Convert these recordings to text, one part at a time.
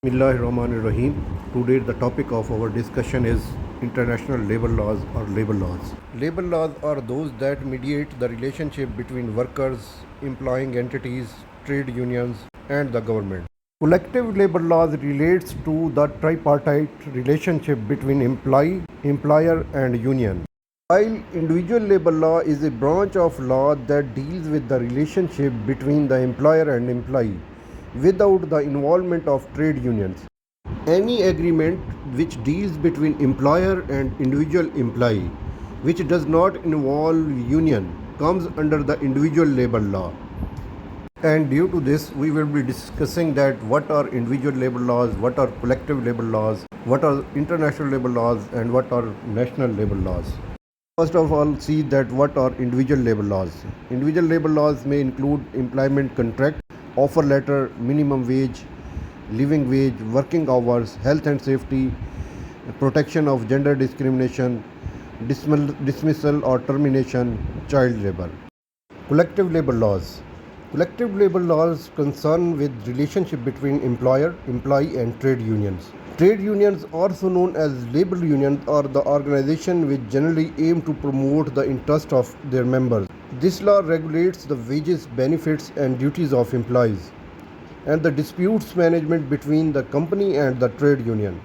Bismillahirrahmanirrahim. Today the topic of our discussion is international labor laws or labor laws. Labor laws are those that mediate the relationship between workers, employing entities, trade unions, and the government. Collective labor laws relates to the tripartite relationship between employee, employer, and union. While individual labor law is a branch of law that deals with the relationship between the employer and employee without the involvement of trade unions. Any agreement which deals between employer and individual employee which does not involve union comes under the individual labor law. And due to this, we will be discussing that what are individual labor laws, what are collective labor laws, what are international labor laws, and what are national labor laws. First of all, see that what are individual labor laws. Individual labor laws may include employment contract, offer letter, minimum wage, living wage, working hours, health and safety, protection of gender discrimination, dismissal or termination, child labor. Collective labor laws. Collective labor laws concern with relationship between employer, employee and trade unions. Trade unions, also known as labor unions, are the organization which generally aim to promote the interest of their members. This law regulates the wages, benefits and duties of employees and the disputes management between the company and the trade union.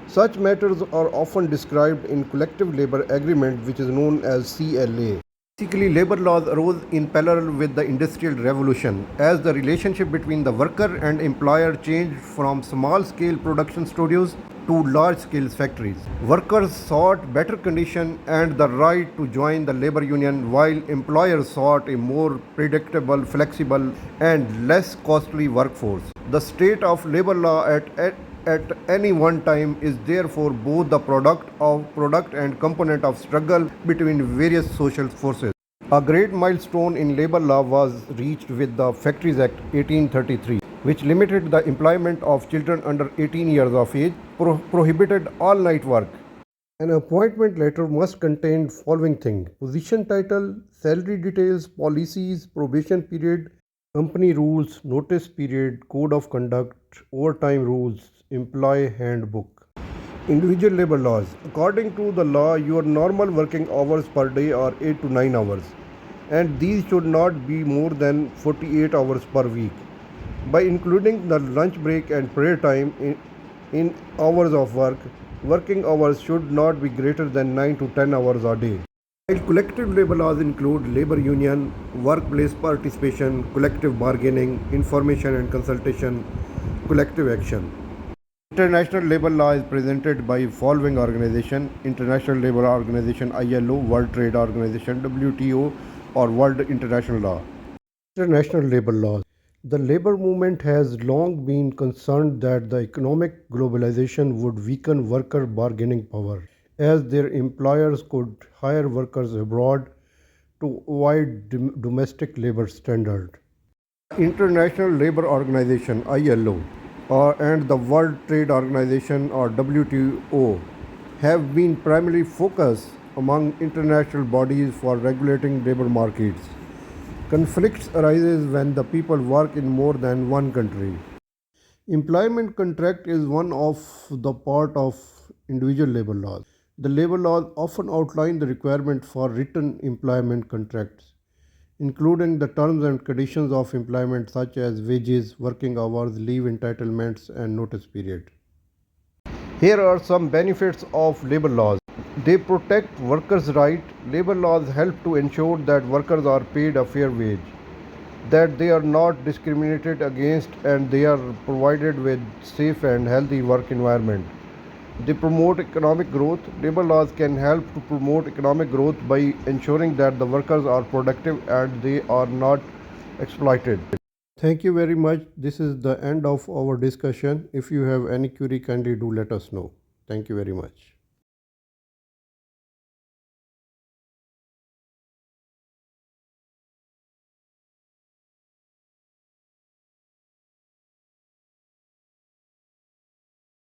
Such matters are often described in collective labor agreement, which is known as CLA. Basically, labor laws arose in parallel with the Industrial Revolution as the relationship between the worker and employer changed from small-scale production studios to large-scale factories. Workers sought better conditions and the right to join the labor union, while employers sought a more predictable, flexible, and less costly workforce. The state of labor law at any one time is therefore both the product and component of struggle between various social forces. A great milestone in labor law was reached with the Factories Act 1833, which limited the employment of children under 18 years of age, prohibited all-night work. An appointment letter must contain following things: position title, salary details, policies, probation period, company rules, notice period, code of conduct, overtime rules, employee handbook. Individual labor laws. According to the law, your normal working hours per day are 8 to 9 hours, and these should not be more than 48 hours per week. By including the lunch break and prayer time in hours of work, working hours should not be greater than 9 to 10 hours a day. While collective labor laws include labor union, workplace participation, collective bargaining, information and consultation, collective action. International labor law is presented by following organization: International Labor Organization ILO, World Trade Organization WTO, or World International Law. International labor laws. The labor movement has long been concerned that the economic globalization would weaken worker bargaining power, as their employers could hire workers abroad to avoid domestic labor standard. International Labor Organization ILO and the World Trade Organization or WTO have been primarily focused among international bodies for regulating labor markets. Conflicts arises when the people work in more than one country. Employment contract is one of the part of individual labor laws. The labor laws often outline the requirement for written employment contracts, including the terms and conditions of employment such as wages, working hours, leave entitlements, and notice period. Here are some benefits of labor laws. They protect workers' rights. Labor laws help to ensure that workers are paid a fair wage, that they are not discriminated against, and they are provided with safe and healthy work environment. They promote economic growth. Labor laws can help to promote economic growth by ensuring that the workers are productive and they are not exploited. Thank you very much. This is the end of our discussion. If you have any query, kindly do let us know. Thank you very much.